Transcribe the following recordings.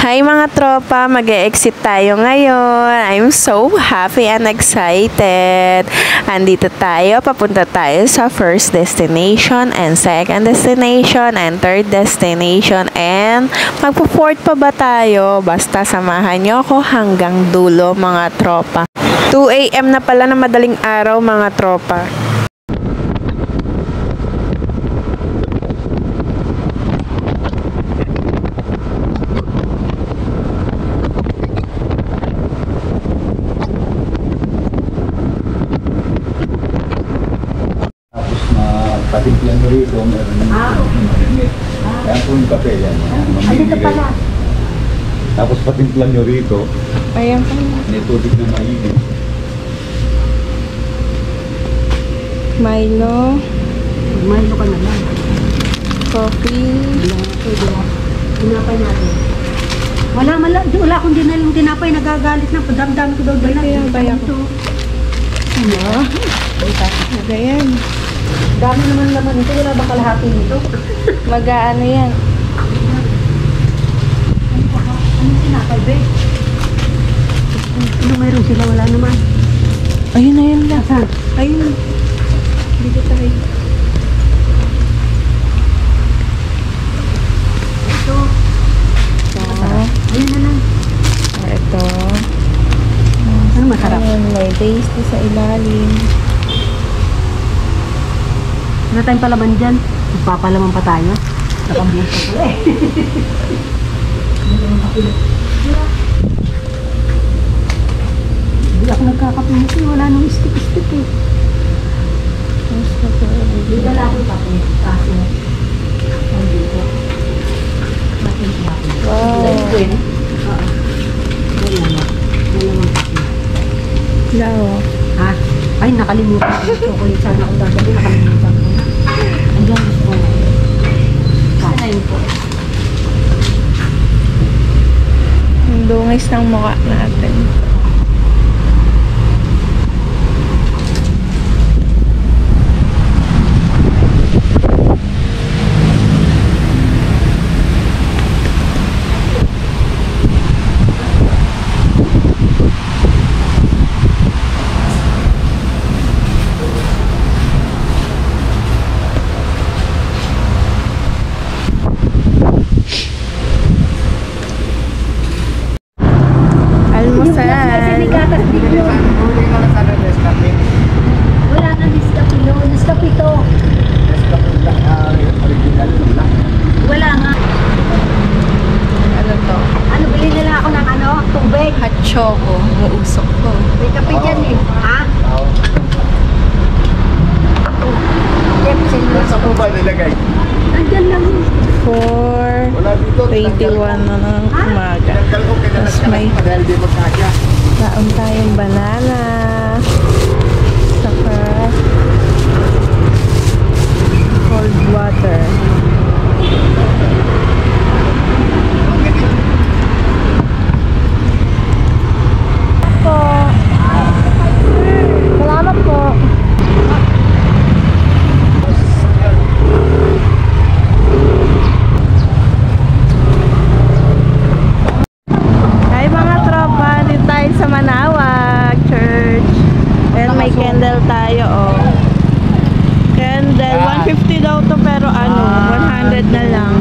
Hi mga tropa, mag-e-exit tayo ngayon. I'm so happy and excited. Andito tayo, papunta tayo sa first destination and second destination and third destination and magpo-fourth pa ba tayo? Basta samahan nyo ako hanggang dulo mga tropa. 2 AM na pala na madaling araw mga tropa. Patimplan mo rito, meron yung malimit. Kaya po yung kape yan. Dito pala. Tapos patimplan nyo rito. Ayan pa. May tubig na mainit. Milo. Milo ka na lang. Coffee. Tinapay natin. Wala akong dinaling tinapay, nagagalit na. Padam-dami ko daw dala. Kaya ba yan? Ayan. Dami naman naman ito. Wala ba kalahati nito? Mag-ano yan? Anong tinapay, be? Ano mayroon sila? Wala naman. Ayun, ayun lang. Saan? Ayun. Dito tayo. Ito. Ito. Ayun na lang. Ito. Ano masarap? Ayun, may taste sa ilalim. Wala tayong palaman dyan. Magpapalaman pa tayo. Nakabiyos pa pala eh. Hindi ako nagkakapinis eh. Wala nang stick-stick eh. Hindi wala akong kape. Kaso, dito. Natin siya ako. Wow. Ganyan na. Ganyan ang kape. Lao. Ha? Ay, nakalimutan ko. Chocolate sana ako dadali. Nakalimutan ko na. Ayan, gusto ko na. Kanayin po. Ang dungis ng mukha natin. Wala na Nescafé. Nescafé to. Wala nga. Ano to? Ano, bili nila ako ng ano? Tubig. Hot choco. Muusok ko. May kape dyan eh. Ha? Pepsi. Saan po ba nilagay? Nandyan lang yun. 4:21 na ng umaga. Tapos may daon tayong banana. Saka cold water. Po. Salamat po. Hi mga tropa, dito tayo sa Manawag Church. Ayan, may candle tayo, oh. Candle, 150 daw to pero ano, 100 na lang.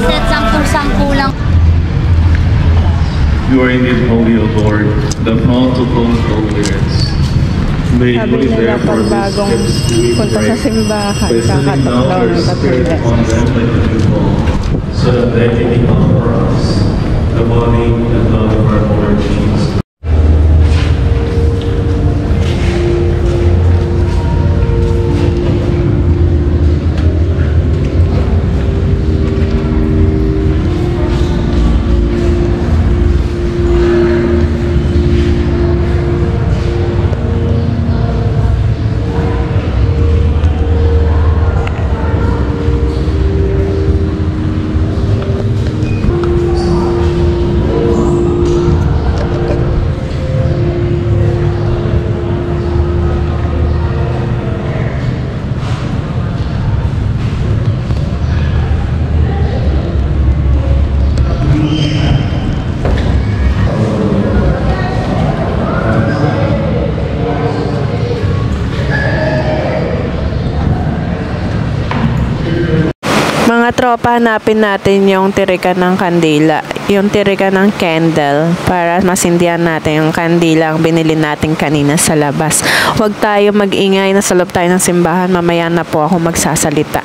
set, 10-10 lang. You are indeed holy, O Lord, the fount of all holiness. May Sabi you nila therefore pag bagong gifts we punta sa pray, simbahan, by sending kakatok down daw your ng 3 Spirit upon beses. them like a newborn, so that they may become for us the body and blood of our Lord Jesus. Mga tropa, hanapin natin yung tirikan ng kandila, yung tirikan ng candle para masindihan natin yung kandila ang binili natin kanina sa labas. Huwag tayo mag-ingay, nasa loob tayo ng simbahan, mamaya na po ako magsasalita.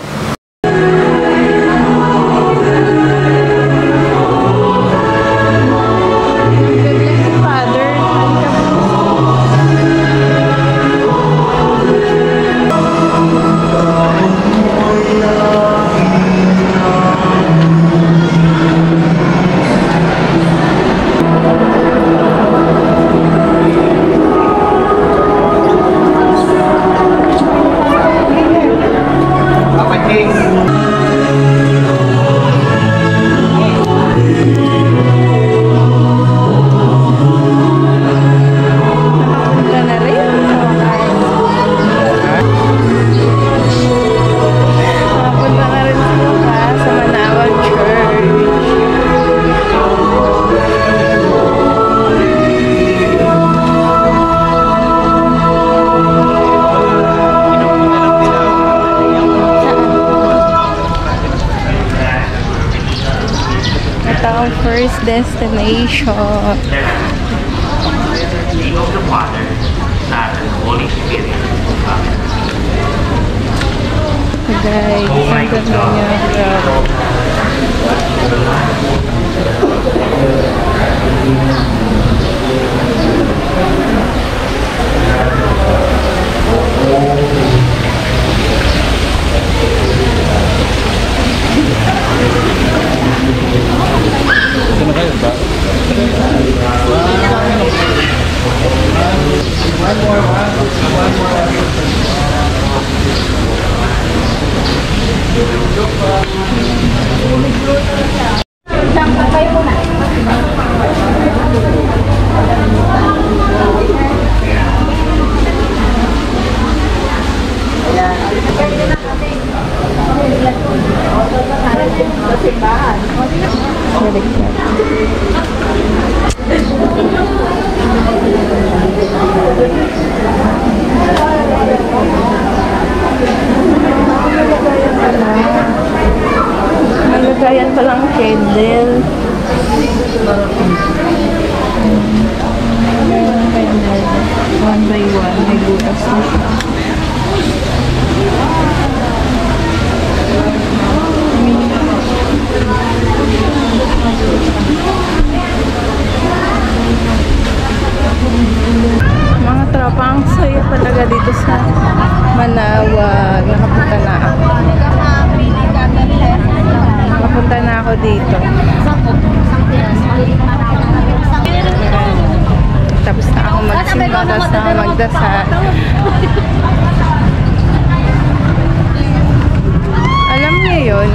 First destination. Name of the Father, Son, and Holy Spirit. Guys, Oh my ang ganda God. niya. Grabe. Ito na kayo ba? Malagayan palang candle. One by one, may butas na siya. Mga tropa, ang saya talaga dito sa Manawag. Nakapunta na ako. Nakapunta na ako dito. Tapos na ako magsimba, tapos na ako magdasal. Alam niyo yun,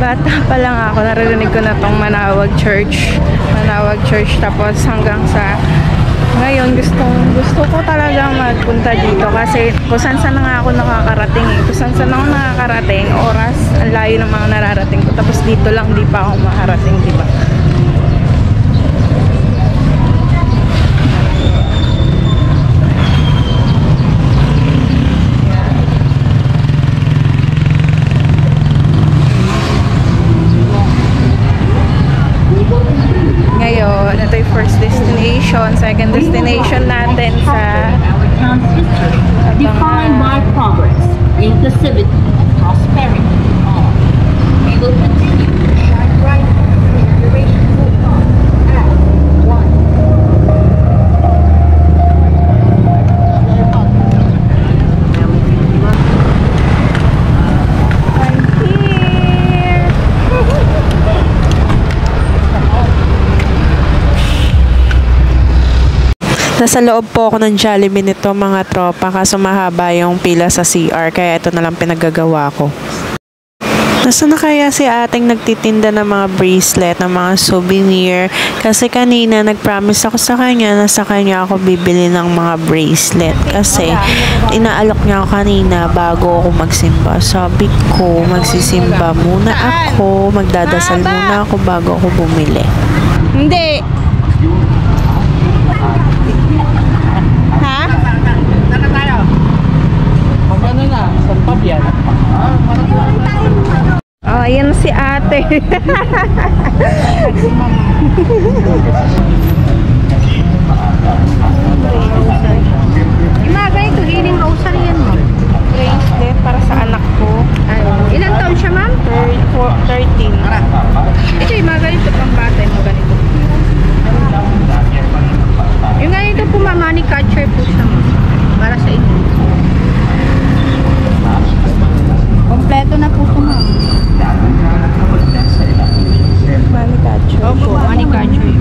bata pa lang ako, naririnig ko na tong Manawag Church. Manawag Church, tapos hanggang sa ngayon, gusto ko talagang magpunta dito kasi kung saan na nga ako nakakarating eh. Kung saan ako nakakarating, oras, ang layo ng mga nararating ko. Tapos dito lang, di pa ako makarating, di ba? destination natin sa Our town's history, defined by progress, inclusivity, and prosperity for all. We will continue to shine bright as generations will come as one. I'm here. Nasa loob po ako ng Jollibee nito mga tropa kaso mahaba yung pila sa CR kaya ito na lang pinaggagawa ko. Nasaan na kaya si ating nagtitinda ng mga bracelet, ng mga souvenir? Kasi kanina nag-promise ako sa kanya na sa kanya ako bibili ng mga bracelet. Kasi inaalok niya ako kanina bago ako magsimba. Sabi ko, magsisimba muna ako, magdadasal muna ako bago ako bumili. Hindi. Ha? Magkano na? Sampap yan. Oh, ayan si ate. Yung mga ganito, healing rosary yan mo. Bracelet para sa anak ko. Ilan taon siya, ma'am? 13. Ito yung mga ganito pang bata, yung mga ganito. Yung ganito po, money catcher po siya, ma'am. Para sa inyo. Kompleto na po ito, ma'am. Money catcher. Opo, money catcher.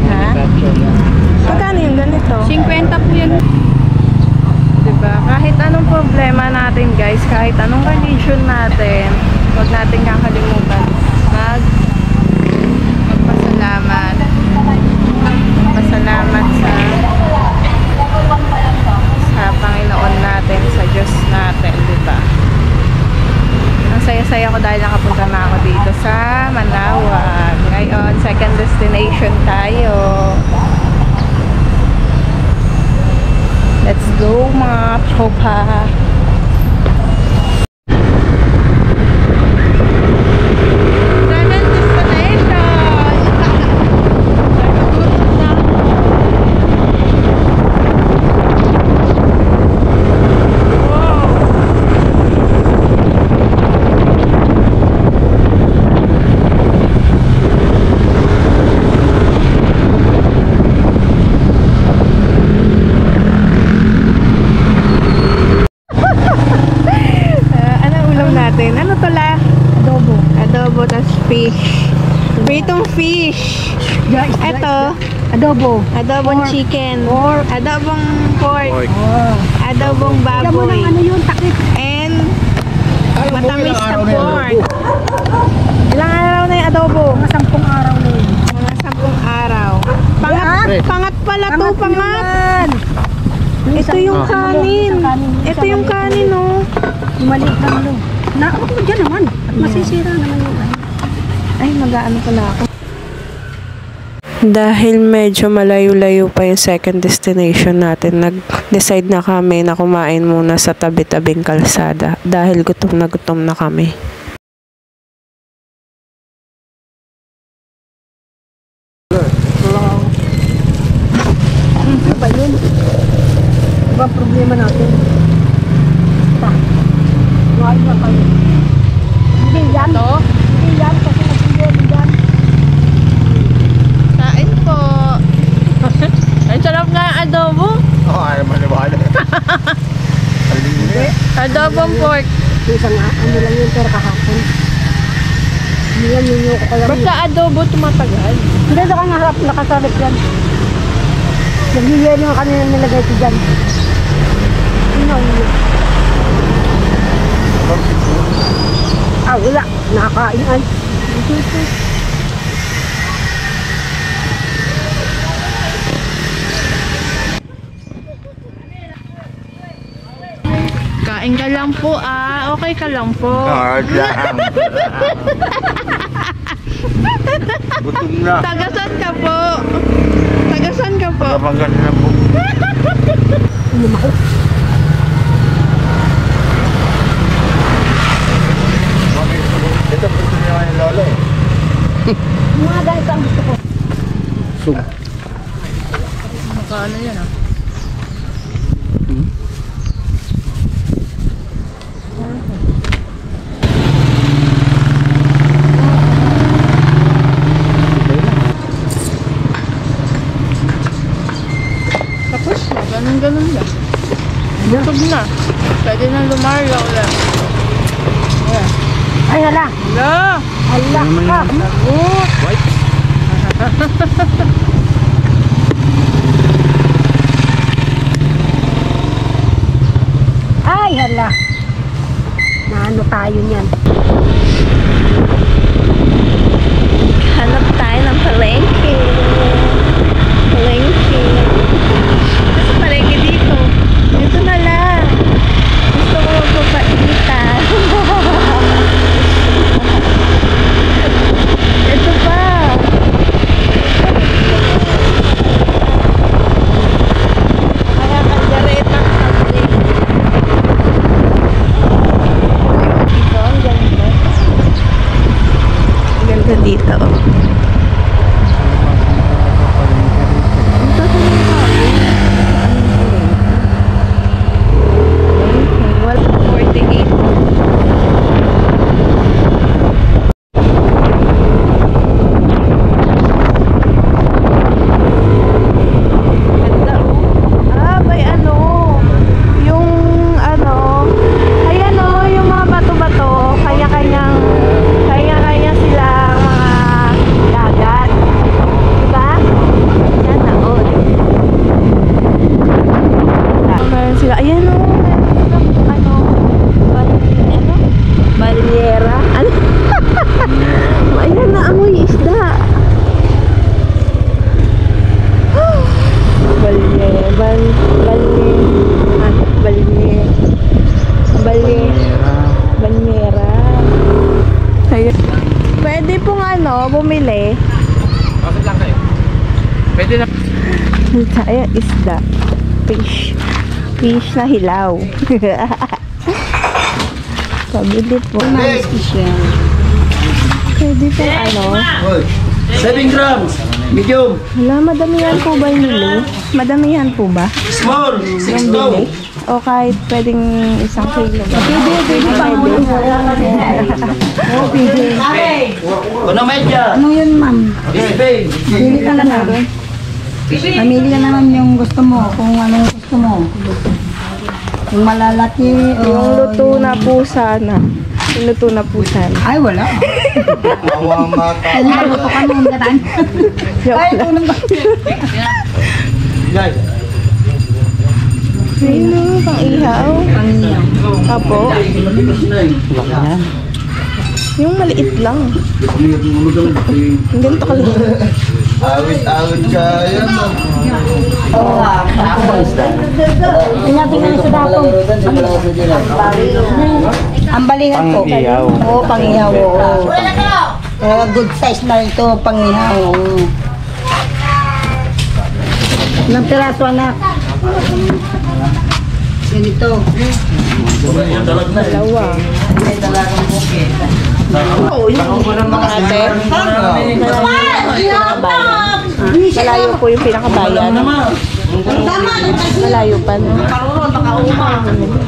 Ha? Magkano yung ganito? 50 po yan. Diba? Kahit anong problema natin guys, kahit anong condition natin, huwag natin kakalimutan magpasalamat. Magpasalamat sa Panginoon natin, sa Diyos natin, diba? Ang saya-saya ko dahil nakapunta na ako dito sa Manawag. Ngayon, second destination tayo. Let's go mga tropa. Second destination. Ano to la? Adobo. Adobo, tas fish. Pritong fish. Guys, Ito, adobo. adobong chicken. Adobong pork. Adobong Alam mo baboy. ng ano yun, takip. And matamis na pork. Ilang araw na yung adobo? Mga 10 araw na yun. Mga 10 araw. Pangat pala to, pangat. Ito yung kanin. Ito yung kanin, oh. Maliit lang ano. Ako dyan naman. At masisira naman yung ano. Ay, mag-aano pala ako. Dahil medyo malayo-layo pa yung second destination natin, nag-decide na kami na kumain muna sa tabi-tabing kalsada dahil gutom na kami. Ano ba yun? Ano ba ang problema natin? Why ba kayo? Hindi yan. Ito? Hindi yan kasi nag-hindi yan. Kain po. Ang sarap nga ang adobo. Oo, ayaw maniwala. Adobong pork. Isang ano lang yun pero kahapon. Hindi yan ninyo ko kaya. Basta adobo tumatagal. Hindi sa kang harap nakasalip yan. Nagliliyan yung kanina nilagay ko dyan. Ano yun? Wala. Nakakain ay. Kain ka lang po ah. Okay ka lang po. Lang. Gutom na. Tagasan ka po. Tagasan ka po. Kapanggan na po. Ito po niya yung lolo eh. Mga ganito ang gusto ko. Busog na. Pwede na lumayo ulit. Ay, hala. Hala! Hala ka. Ay, hala. Naano tayo niyan? Hanap tayo ng palengke. Palengke. Kasi palengke dito. Dito na lang. Gusto ko magpapainita. Ito pa. Kaya kanjareta kami. Dito, ang ganda. Ang ganda dito. Wala 48. Ganda, oh. Ah, may ano, yung ano, ay ano, yung mga bato-bato, kanya-kanya sila mga dagat. Diba? Yan na, oh. Meron sila, ayan o, ano, balyera. Ano? Ayan na, amoy isda. Balyera. Ayun. Pwede pong ano, bumili. Bakit lang kayo? Pwede na. Ayan, isda. Fish. Fish na hilaw. Pabili po. Pwede pong ano. 7 grams, medium, Hala, madamihan po ba yung nili? Madamihan po ba? small, 6 Yung bili? O kahit pwedeng isang kilo ba? Pwede pa. Ano medya? Ano yun, ma'am? Bisping. Pili ka lang namin. Pamili ka naman yung gusto mo, kung anong gusto mo. Yung malalaki o... Yung luto na po sana. Yung luto na po sana. Ay, wala. Awang mata. Ay, maluto ka nung daraan. Ay, unang ba? Guys, Ayun o, pang ihaw. Apo. Yung maliit lang. Yung ganito kaliit. awit-awit ka yan. Tingnan sa datong. Ang balihan po. Pang-ihaw. Oo, pang-ihaw. Oo. Good size na ito, pang-ihaw. Oo. Ilang piraso, anak? Ganito. Dalawa. Oo, yung ate. Malayo po yung pinakabayan. Malayo pa na.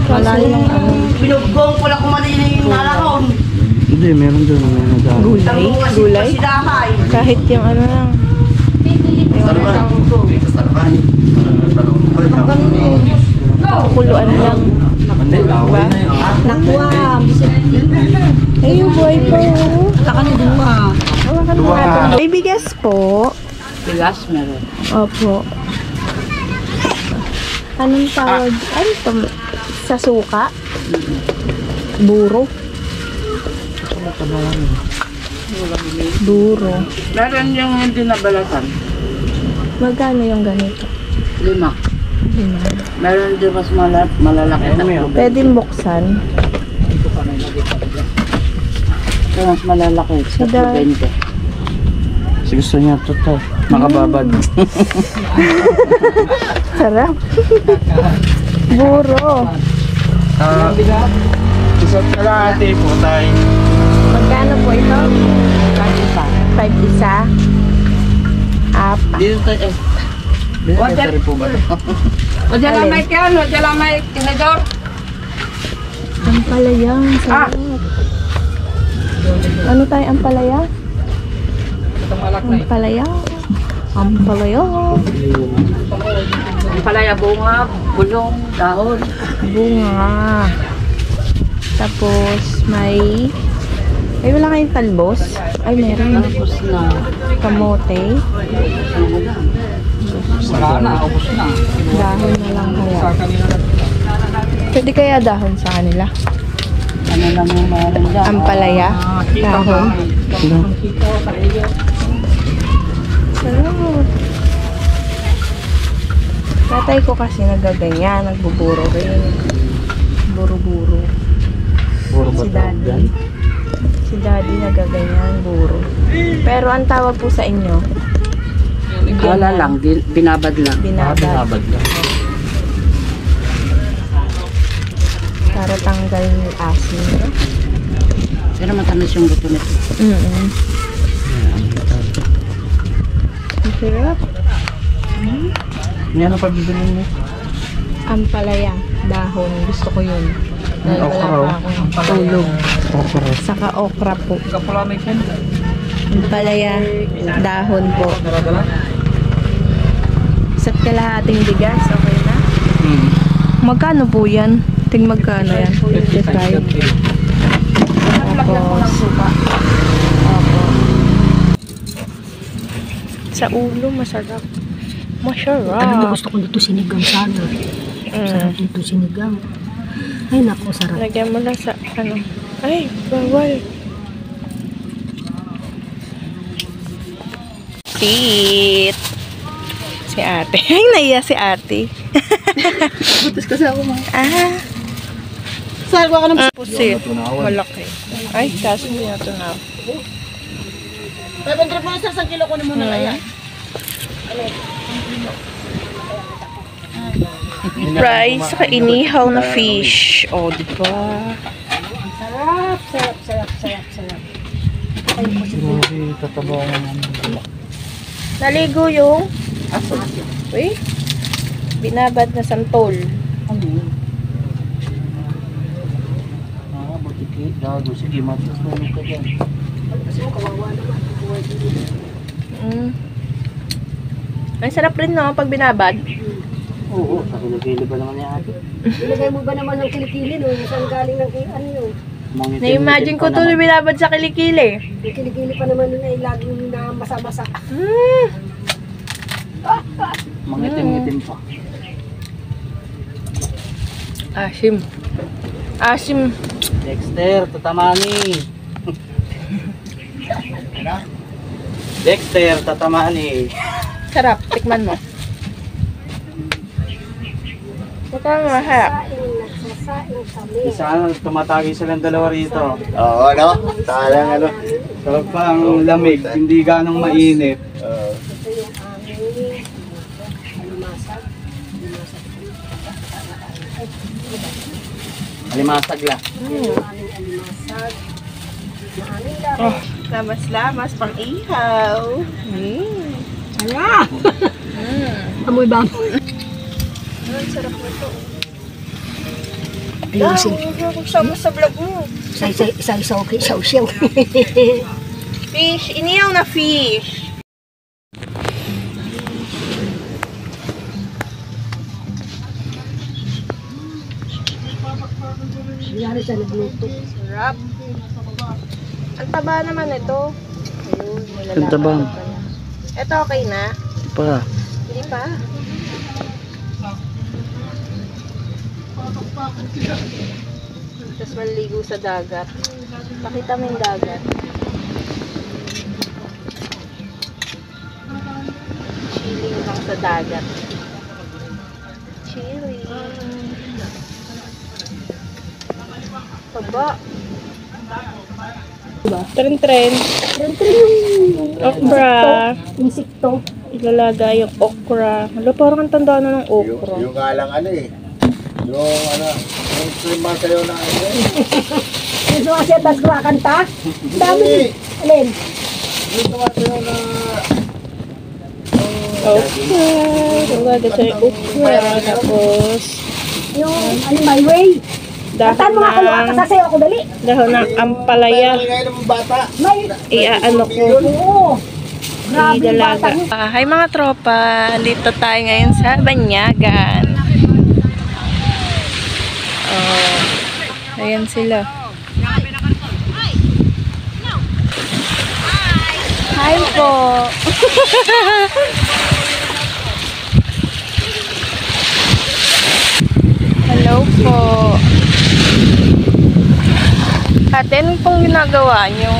Malayo yung ano. Pinugong ko lang kumalini yung nalakon. Hindi, meron doon. Gulay? Gulay? Kahit yung ano lang. Kuluan lang. Diba? Nakuha. Ay, yung boy po. Taka ni Duma. Hawakan mo natin. May bigas po. Bigas meron. Opo. Anong tawag? Ano ito? Sa suka? Buro. Buro. Meron yung hindi nabalatan. Magkano yung ganito? 5. Meron din mas malalaki na. Pwedeng buksan. Ito mas malalaki. Si Dad. 20. Gusto niya ito to. Makababad. Sarap. Buro. Isa't kalahati po tayo. Magkano po ito? 5 isa. Apa. Dito tayo. Binibenta rin po ba ito? O dyan lang may kyan, o dyan lang may kinador. Ampalayang. Sarap. Ano tayo ampalaya? Ampalaya. Ampalaya. Palaya, bunga, bulong, dahon. Bunga. Tapos may... Ay, wala kayong talbos? Ay, meron. Tapos na. Kamote. Wala na, ubos na. Dahon na lang kaya. Pwede kaya dahon sa kanila? Ano lang yung meron dyan? Ampalaya. Dahon. Salamat. Tatay ko kasi nagaganyan. Nagbuburo rin. Buro-buro. Si daddy. Si daddy nagaganyan. Buro. Pero ang tawag po sa inyo? Wala lang, binabad lang. Binabad. lang. Para tanggal yung asin. Pero matamis yung buto nito. Ang sarap. May ano pa bibilin mo? Ampalaya. Dahon. Gusto ko yun. Dahil wala pa akong tulog. Okra. Saka okra po. Kapula may pen. Ampalaya. Dahon po. Isa't kalahating bigas. Okay na? Magkano po yan? Ting magkano yan? 55. Tapos, opo. Sa ulo, masarap. Masarap. Alam mo, gusto ko dito sinigang sana. Sarap dito sinigang. Ay, naku, sarap. Lagyan mo lang sa, ano. Ay, bawal. Tit. Si ate. Ay, naiya si ate. Butas kasi ako mga. Ah. Saan ko ng Pusit. Malaki. Ay, kaso hindi na ito na. 500 po, isang kilo ko na muna kaya. Rice, saka inihaw na fish. O, di ba? Sarap, sarap, sarap, sarap, sarap. Tatabaw ng Naligo yung aso. Uy. Binabad na santol. butikit. Gago. Sige, matas na ka dyan. Ang sarap rin, no? Pag binabad. Oo, sa kilikili ba naman yung ate? Ilagay mo ba naman ng kilikili, no? Saan galing ng ano yun? Na-imagine ko ito binabad sa kilikili. Yung kilikili pa naman nun ay laging na masa-masa. Mangitim-ngitim pa. Asim. Asim. Dexter, tatamani. Dexter, tatamani. Sarap. Tikman mo. Baka mahal. Nagsasaing kami. Sana tumatagi silang dalawa rito. Oo, ano? Sayang ano? Sarap pa ang lamig, hindi ganong mainit. Ito yung aming alimasag. Alimasag lang. Yung aming alimasag. Maraming lahat. Oh, lamas-lamas pang ihaw. Ala! Amoy ba? Ang sarap nito. Ayusin. Sama sa vlog mo. Isa-isa okay, isaw-siyaw. Fish. Inihaw na fish. Yan siya nagluto. Sarap. Ang taba naman ito. Ayun, nilalaman Ang taba. ko na. Ito okay na? Pa. Hindi pa. Tapos maligo sa dagat. Pakita mo yung dagat. Chilling lang sa dagat. Chilling. Taba. Tren-tren. Okra. Insekto. Ilalaga yung okra. Hala, parang ang tanda na ng okra. Yung nga lang ano eh. Yung ano, yung klima sa'yo na ano eh. Yung sumasya, tas kumakanta. Dami. Alin? Yung klima sa'yo na... Okra. Ilalaga sa yung okra. Tapos, Yung, ano, my way. dahon Saan mga kaluwa ka? ng, Sasayaw ako dali. dahon ng ampalaya. Ngayon ng bata. May, Iaano ko. oo. Dalaga. Hi mga tropa, dito tayo ngayon sa Banyagan. Oh, ayan sila. Hi po. Hello po. Ate, anong pong ginagawa nyo?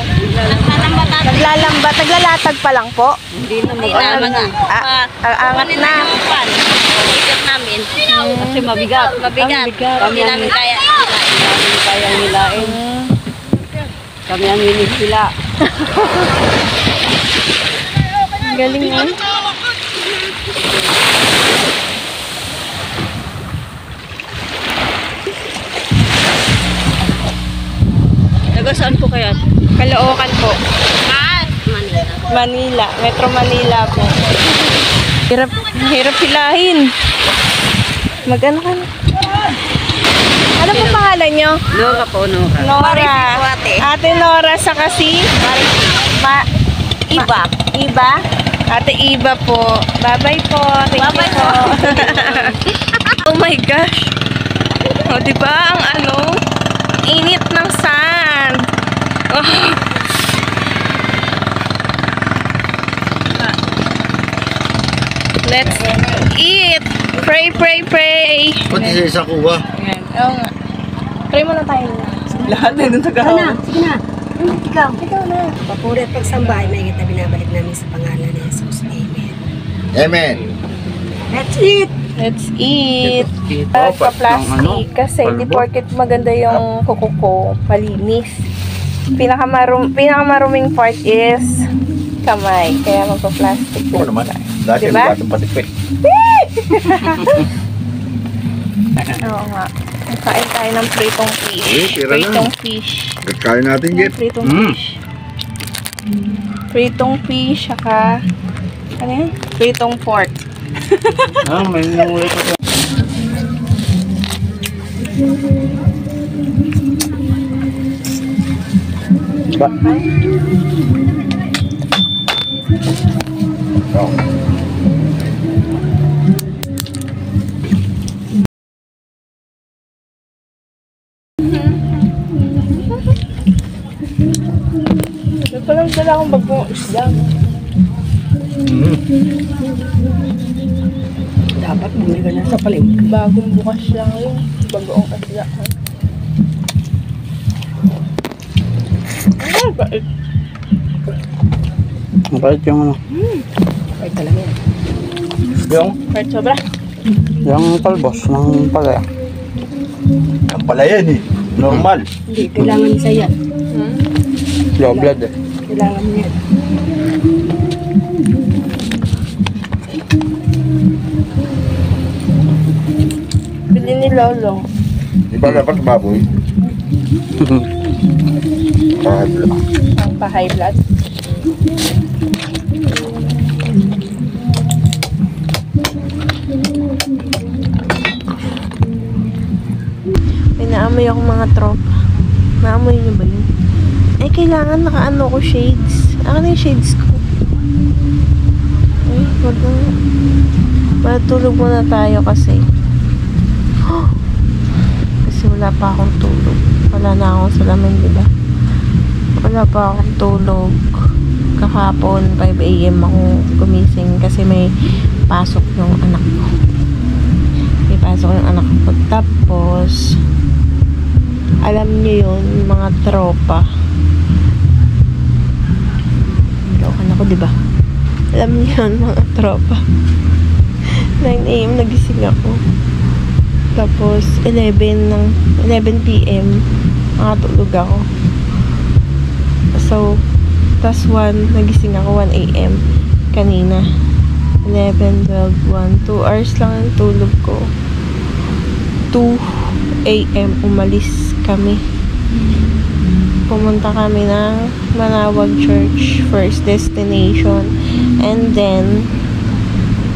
Naglalambat. Naglalatag pa lang po? Hindi naman. Angat na. Bigat namin. Kasi mabigat. Mabigat. Hindi namin kaya. Hindi namin kaya nilain. Kami ang hinisila. Galing mo. Saan po kaya? Caloocan po. Manila. Manila. Metro Manila po. Hirap hilahin. Mag-ano ka na? Ano po pangalan nyo? Nora po, Nora. Nora. Ate Nora sa kasi? Iba. Iba? Ate Iba po. Bye-bye po. Thank you po. Oh my gosh. O, diba? Ang ano? Init ng sand. Oh. Let's eat. Pray, pray, pray. Pati sa isa kuha. Ayan. Oo nga. Pray muna tayo. Lahat na yung tagahawag. Sige na. Ikaw na. Papuri at pagsambahay na kita binabalik namin sa pangalan ni Jesus. Amen. Amen. Let's eat! Let's eat. Oh, Pa-plastic. Kasi di porket maganda yung kuko ko, malinis. Pinakamaruming part is kamay. Kaya magpa-plastic. Oo naman. Dati diba? batong patipit. Oo nga. Kain tayo ng pritong fish. Tira na. Pritong fish. Kain natin, Jet. Pritong fish. Pritong fish, saka ano yan? Pritong pork. May nangulit ako. Palang dala akong bagong isda. Dapat bumili ka na sa palengke. Bagong bukas lang yun. Bagong isda. Ay, bait. Mabait yung ano. Bait talaga yan. Yung? Bait sobra. Yung talbos ng palaya. Ang pala yan eh. Normal. Hindi, kailangan isa yan. Low blood eh. Kailangan niya. Bili ni Lolo. Di ba dapat baboy? Ang pa-high blood. May naamoy akong mga tropa. Naamoy niyo ba yun? Ay, kailangan nakaano ko shades. Ano yung shades ko? Ay, wag na. Matulog muna tayo kasi. Kasi wala pa akong tulog. Wala na akong salamin, diba? Wala pa akong tulog. Kahapon, 5 AM ako gumising kasi may pasok yung anak ko. May pasok yung anak ko. Tapos, alam niyo yun, mga tropa. Lokan ako, diba? Alam niyo yun, mga tropa. 9 AM nagising ako. Tapos 11 PM nakatulog ako. So, tas 1 nagising ako 1 AM kanina. 11, 12, 1, 2 hours lang ang tulog ko. 2 AM umalis kami. Pumunta kami ng Manawag Church, first destination, and then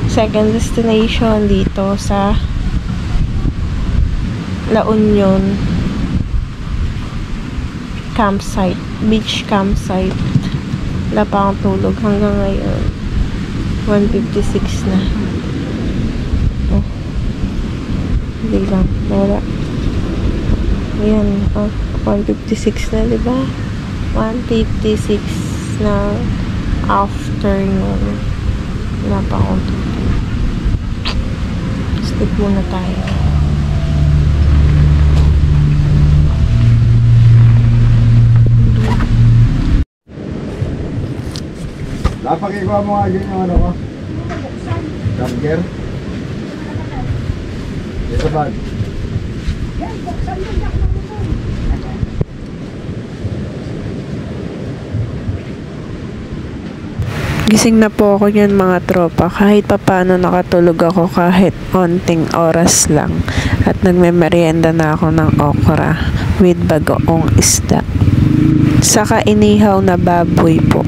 second destination dito sa La Union campsite, beach campsite. Wala pa akong tulog hanggang ngayon. 1:56 na. Oh. Hindi lang. Wala. Ayan. Oh, 1:56 na, diba? 1:56 na afternoon. Wala pa akong tulog. Sleep muna tayo. Napakikuha mo nga dyan yung ano ko. Charger. Ito ba? Gising na po ako niyan mga tropa. Kahit papaano nakatulog ako kahit onting oras lang. At nagme-merienda na ako ng okra with bagoong isda. Saka inihaw na baboy po.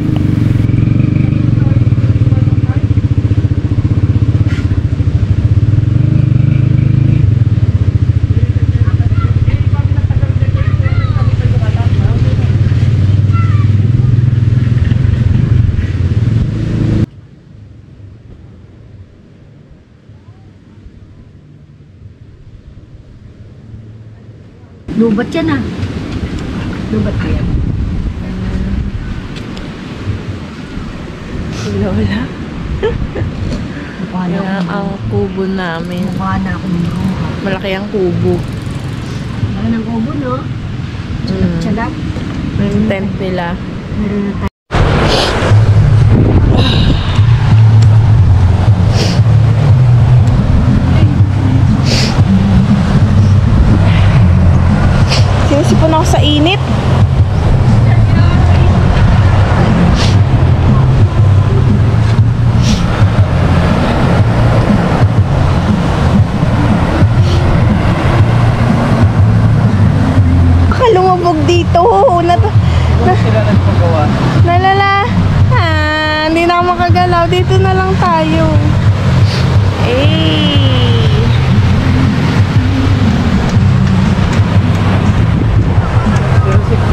Lubat yan ah. Lubat ko yan. Lola. Mukha na Yan ang kubo namin. Mukha na ako ng bruha. Malaki ang kubo. Wala ng kubo, no? Tsalap. Yung tent nila. Meron na tayo. Sinisipon ako sa init. Lumubog dito. Sila nagpagawa. Nalala. Hindi na ako makagalaw. Dito na lang tayo.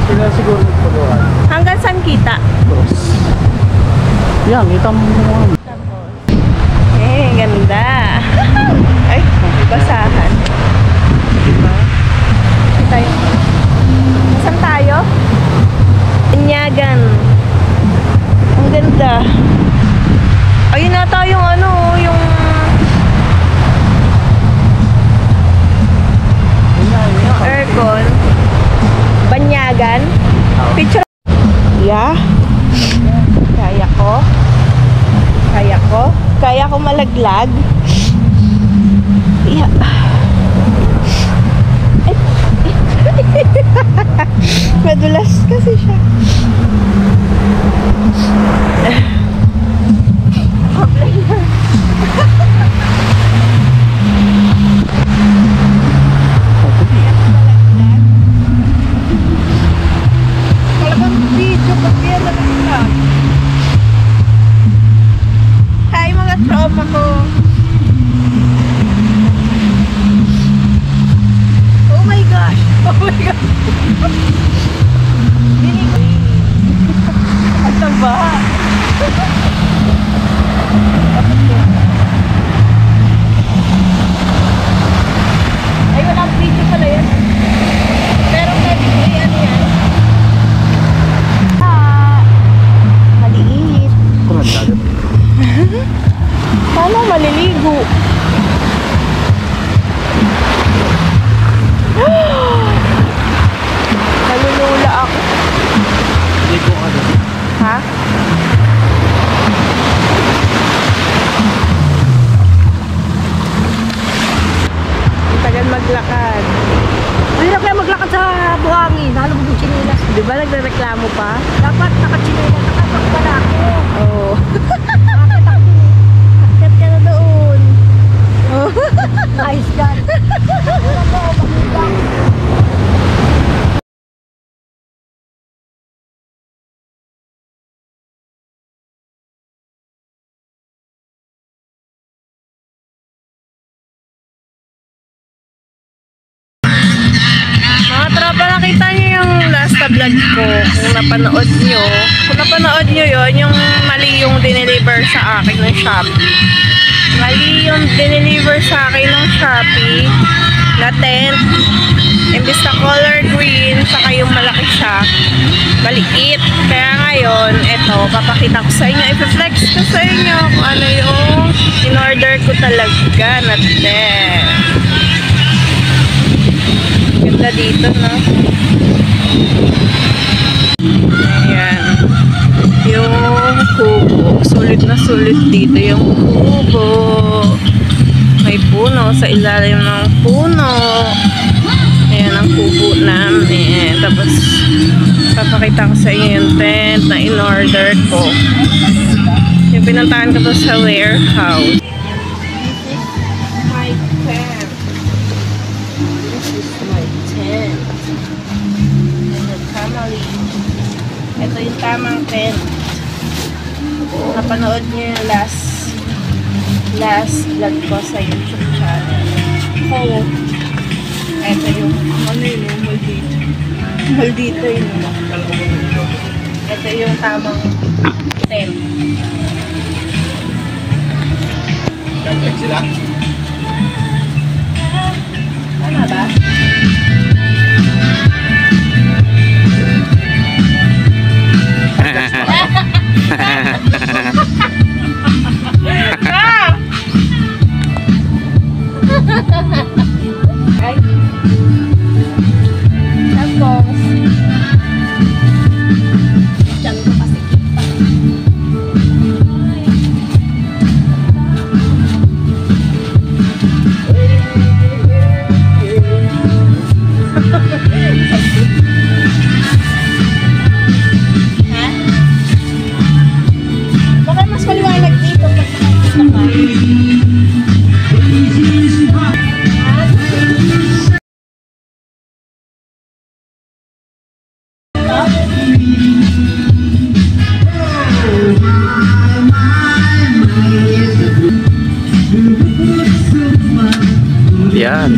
Sila siguro nagpagawa. Hanggang saan kita? Yan, kita mo mo. Ganda. Ay, basahan. Diba? Tayo. Saan tayo? Inyagan. Ang ganda. Ayun na tayong ano, yung aircon. Banyagan. Picture. Yeah. Kaya ko. Kaya ko. Kaya ko malaglag. Yeah. Madulas kasi siya. Talagang video pag yan nalaglag. Hi mga tropa ko. Oh my gosh. Oh my gosh. Ang taba. Ay, walang video pala yan. Pero may ano yan. Maliit. Paano maliligo? Nalulula ako. Ligo ka doon. Ha? Ang tagal maglakad. Ay, na kaya maglakad sa buhangin. Halong yung chinilas. Di ba nagrereklamo pa? Dapat nakachinelas. Nakapagpala ako. Oo. Akat ka na doon. Oh. Nice guy. Mga tropa, nakita niyo yung last sa vlog ko, kung napanood nyo yun, yung mali yung dineliver sa akin ng Shopee. Mali yung dineliver sa akin ng Shopee na tent. Imbis na color green, saka yung malaki siya, maliit. Kaya ngayon, eto, papakita ko sa inyo, i-flex ko sa inyo kung ano yung in-order ko talaga na tent. Ganda dito, no? Ayan. Yung kubo. Sulit na sulit dito yung kubo. May puno sa ilalim ng puno. Ayan ang kubo namin. Tapos, papakita ko sa inyo yung tent na in-order ko. Yung pinuntahan ko to sa warehouse. Ito yung tamang tent. Napanood niyo yung last vlog ko sa YouTube channel. So, ito yung maldito yun. Ito yung tamang tent. Perfect sila. Tama ba? Yan.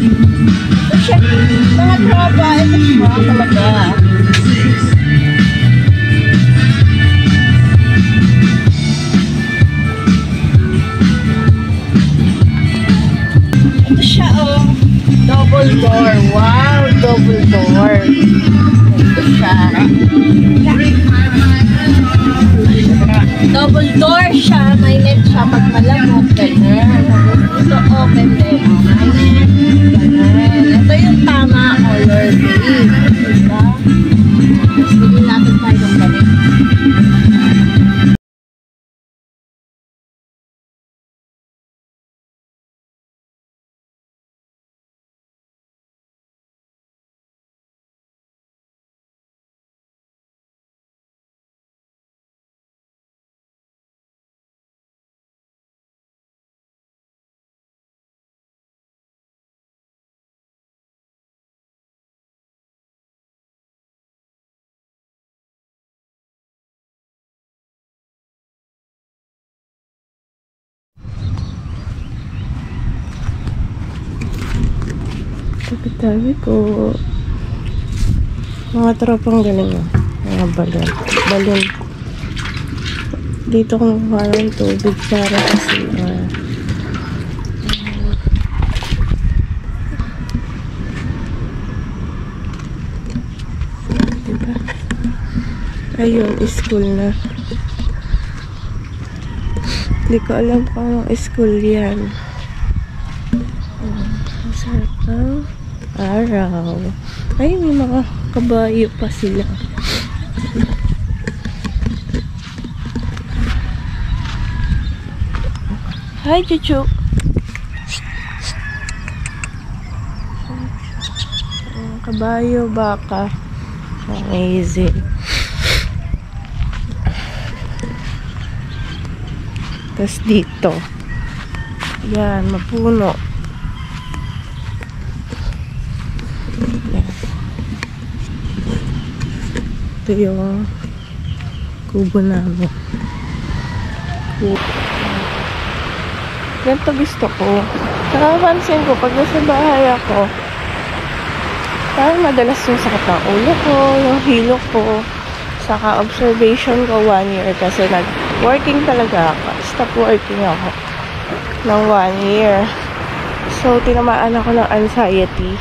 Mga tropa, ito siya talaga. Ito siya, oh. Double door. Wow, double door. Ito siya. Double door siya. May net siya pag malamok. Ganyan. Ito open din. Ito yung tama color green. Diba? Tapos bigyan natin tayo ng balik. Tabi ko mga tropang galing mga balon dito kung parang tubig para kasi diba? Ayun, school na. Hindi ko alam kung anong school yan. Masarap na araw. Ay, may mga kabayo pa sila. Hi, Chuchu. Kabayo, baka. Amazing. Tapos dito. Yan, mapuno. Ito yung kubo namin. Ganito gusto ko. Nakapansin ko pag nasa bahay ako, Parang madalas yung sakit ng ulo ko, yung hilo ko. Saka observation ko 1 year kasi nag-working talaga ako. Stop working ako ng 1 year. So, tinamaan ako ng anxiety.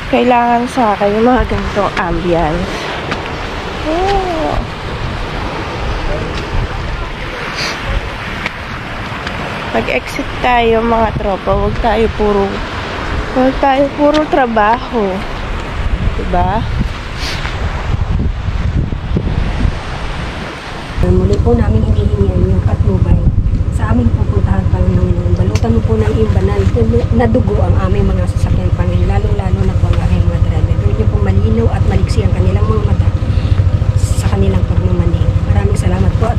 Kailangan sa akin yung mga ganitong ambience. Oh. Pag-exit tayo mga tropa, huwag tayo puro trabaho. Diba? Muli po namin hinihingian yung patnubay sa aming pupuntahan, Panginoon. Balutan mo po ng imbanal na dugo ang aming mga sasakyan, Panginoon. Lalo-lalo na po ang aming mga driver. Gawin niyo po malinaw at maliksi ang kanilang mga mata sa kanilang pagmamaneho. Maraming salamat po at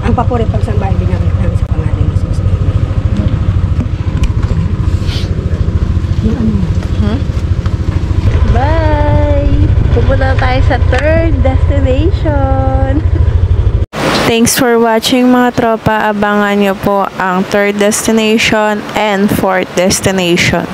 ang papuri pagsambahay binabalik namin sa pangalan ni Jesus. Bye! Pupunta tayo sa 3rd destination. Thanks for watching mga tropa. Abangan nyo po ang 3rd destination and 4th destination.